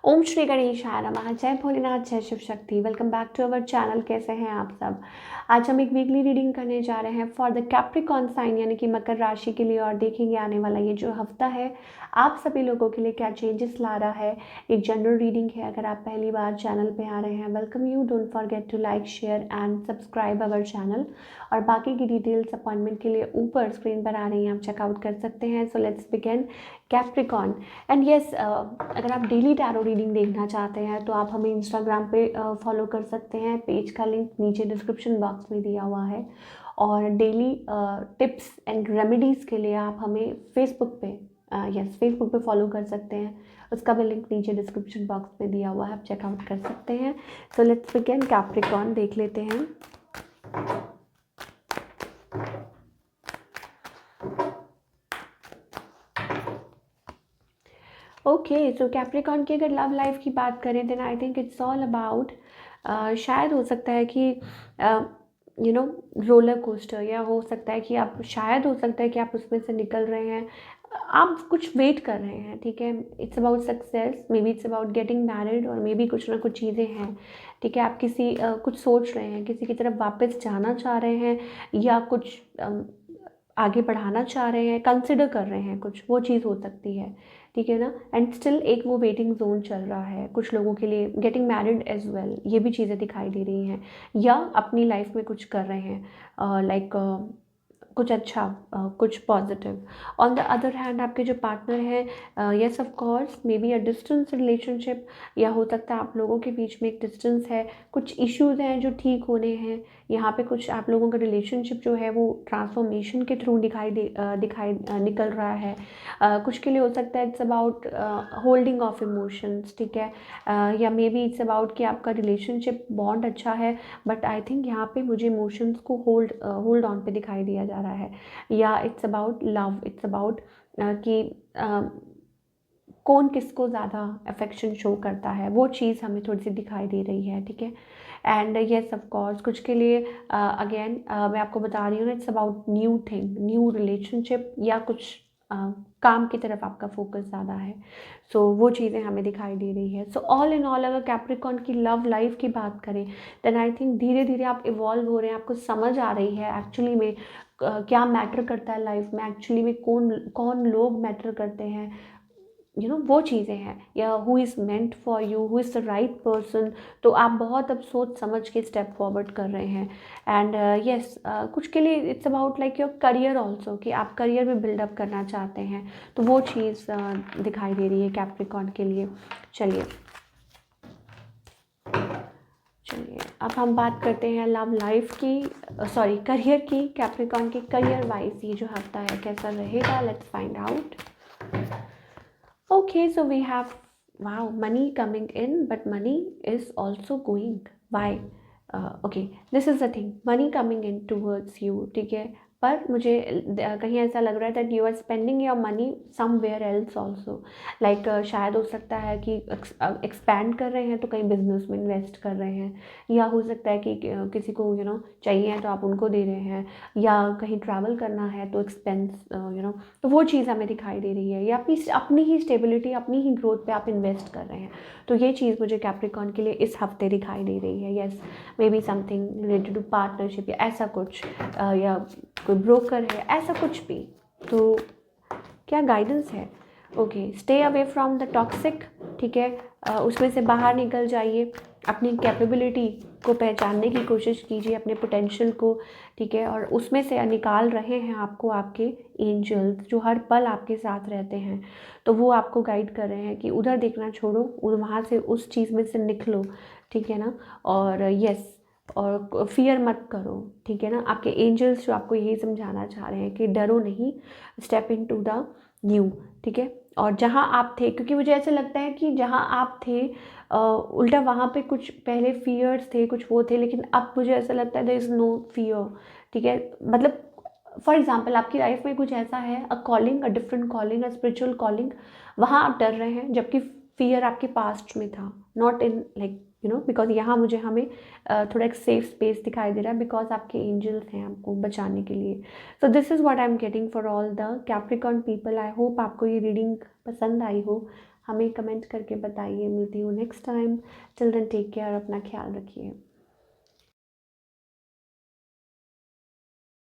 ओम श्री गणेशाय नमः। जय भोलेनाथ, जय Shiv Shakti. Welcome back to our channel. कैसे हैं आप सब? आज हम एक वीकली रीडिंग करने जा रहे हैं फॉर द कैप्रिकॉन साइन यानी कि मकर राशि के लिए, और देखेंगे आने वाला ये जो हफ्ता है आप सभी लोगों के लिए क्या चेंजेस ला रहा है। एक जनरल रीडिंग है। अगर आप पहली बार चैनल पे आ रहे हैं, welcome you. Don't forget to like, share and subscribe our channel. और बाकी की डिटेल्स अपॉइंटमेंट के लिए ऊपर स्क्रीन पर आ रही हैं, आप चेकआउट कर सकते हैं। So let's begin Capricorn. And yes, अगर आप डेली टैरो रीडिंग देखना चाहते हैं तो आप हमें इंस्टाग्राम पे फॉलो कर सकते हैं। पेज का लिंक नीचे डिस्क्रिप्शन बॉक्स में दिया हुआ है। और डेली टिप्स एंड रेमेडीज़ के लिए आप हमें फेसबुक पे फेसबुक पे फॉलो कर सकते हैं। उसका भी लिंक नीचे डिस्क्रिप्शन बॉक्स में दिया हुआ है, आप चेकआउट कर सकते हैं। सो लेट्स बिगिन कैप्रिकॉन, देख लेते हैं। ओके, सो कैप्रिकॉन की अगर लव लाइफ की बात करें then I think it's all about, शायद हो सकता है कि रोलर कोस्टर, या हो सकता है कि आप उसमें से निकल रहे हैं। आप कुछ वेट कर रहे हैं, ठीक है। It's about success, may be it's about getting married, और मे बी कुछ ना कुछ चीज़ें हैं, ठीक है। आप कुछ सोच रहे हैं, किसी की तरफ वापस जाना चाह रहे हैं, या कुछ आगे बढ़ाना चाह रहे हैं, कंसिडर कर रहे हैं कुछ, वो चीज़ हो सकती है, ठीक है ना। एंड स्टिल एक वो वेटिंग जोन चल रहा है कुछ लोगों के लिए। गेटिंग मैरिड एज वेल, ये भी चीज़ें दिखाई दे रही हैं। या अपनी लाइफ में कुछ कर रहे हैं, लाइक कुछ अच्छा, कुछ positive. On the other hand आपके जो पार्टनर है, yes of course may be a distance relationship, या हो सकता है आप लोगों के बीच में एक डिस्टेंस है, कुछ इश्यूज हैं जो ठीक होने हैं। यहाँ पे कुछ आप लोगों का रिलेशनशिप जो है वो ट्रांसफॉर्मेशन के थ्रू निकल रहा है। कुछ के लिए हो सकता है it's about holding of emotions, ठीक है। या मे बी इट्स अबाउट कि आपका रिलेशनशिप बॉन्ड अच्छा है, बट आई थिंक यहाँ पे मुझे इमोशंस को होल्ड ऑन पे दिखाई दिया जा रहा है। या it's about love, it's about कि कौन किसको ज़्यादा अफेक्शन शो करता है, वो चीज़ हमें थोड़ी सी दिखाई दे रही है, ठीक है। एंड येस ऑफ कोर्स कुछ के लिए अगेन मैं आपको बता रही हूँ ना, it's about new thing, new relationship, या कुछ काम की तरफ आपका फोकस ज़्यादा है। सो वो चीज़ें हमें दिखाई दे रही है। सो ऑल इन ऑल अगर कैप्रिकॉन की लव लाइफ की बात करें देन आई थिंक धीरे धीरे आप इवॉल्व हो रहे हैं, आपको समझ आ रही है एक्चुअली में क्या मैटर करता है लाइफ में, एक्चुअली में कौन कौन लोग मैटर करते हैं, वो चीज़ें हैं। या who is meant for you, who is the right person. तो आप बहुत अब सोच समझ के स्टेप फॉरवर्ड कर रहे हैं। एंड येस, कुछ के लिए it's about like your career also, कि आप करियर में बिल्डअप करना चाहते हैं, तो वो चीज़ दिखाई दे रही है कैप्रिकॉन के लिए। चलिए अब हम बात करते हैं लव लाइफ की, सॉरी करियर की। कैप्रिकॉन की करियर वाइज ये जो हफ्ता है कैसा रहेगा, let's find out. Okay, so we have, wow, money coming in, but money is also going. Why? Okay, this is the thing. Money coming in towards you, ठीक है। पर मुझे कहीं ऐसा लग रहा है that you are spending your money somewhere else also. Like शायद हो सकता है कि एक्सपैंड कर रहे हैं तो कहीं बिजनेस में इन्वेस्ट कर रहे हैं, या हो सकता है कि किसी को चाहिए तो आप उनको दे रहे हैं, या कहीं ट्रैवल करना है तो एक्सपेंस तो वो चीज़ हमें दिखाई दे रही है। या अपनी ही स्टेबिलिटी, अपनी ही ग्रोथ पे आप इन्वेस्ट कर रहे हैं, तो ये चीज़ मुझे कैप्रिकॉन के लिए इस हफ्ते दिखाई दे रही है। Yes, may be something related to partnership या ऐसा कुछ, या कोई ब्रोकर है, ऐसा कुछ भी। तो क्या गाइडेंस है? Okay, stay away from the toxic, ठीक है। उसमें से बाहर निकल जाइए, अपनी कैपेबिलिटी को पहचानने की कोशिश कीजिए, अपने पोटेंशियल को, ठीक है। और उसमें से निकाल रहे हैं आपको आपके एंजल्स, जो हर पल आपके साथ रहते हैं। तो वो आपको गाइड कर रहे हैं कि उधर देखना छोड़ो, वहाँ से उस चीज़ में से निकलो, ठीक है ना। और यस, और फियर मत करो, ठीक है ना। आपके एंजल्स जो आपको यही समझाना चाह रहे हैं कि डरो नहीं, step into the new, ठीक है। और जहाँ आप थे, क्योंकि मुझे ऐसा लगता है कि जहाँ आप थे उल्टा वहाँ पे कुछ पहले फियर्स थे, कुछ वो थे, लेकिन अब मुझे ऐसा लगता है देयर इज़ नो फियर, ठीक है। मतलब फॉर एग्जाम्पल आपकी लाइफ में कुछ ऐसा है, a calling, a different calling, a spiritual calling, वहाँ आप डर रहे हैं, जबकि फियर आपके पास्ट में था, नॉट इन लाइक बिकॉज यहाँ मुझे हमें थोड़ा एक सेफ स्पेस दिखाई दे रहा है, बिकॉज आपके एंजल्स हैं आपको बचाने के लिए। So this is what I am getting for all the Capricorn people. I hope आपको ये रीडिंग पसंद आई हो। हमें कमेंट करके बताइए। मिलती हूँ next time. Till then take care, अपना ख्याल रखिए।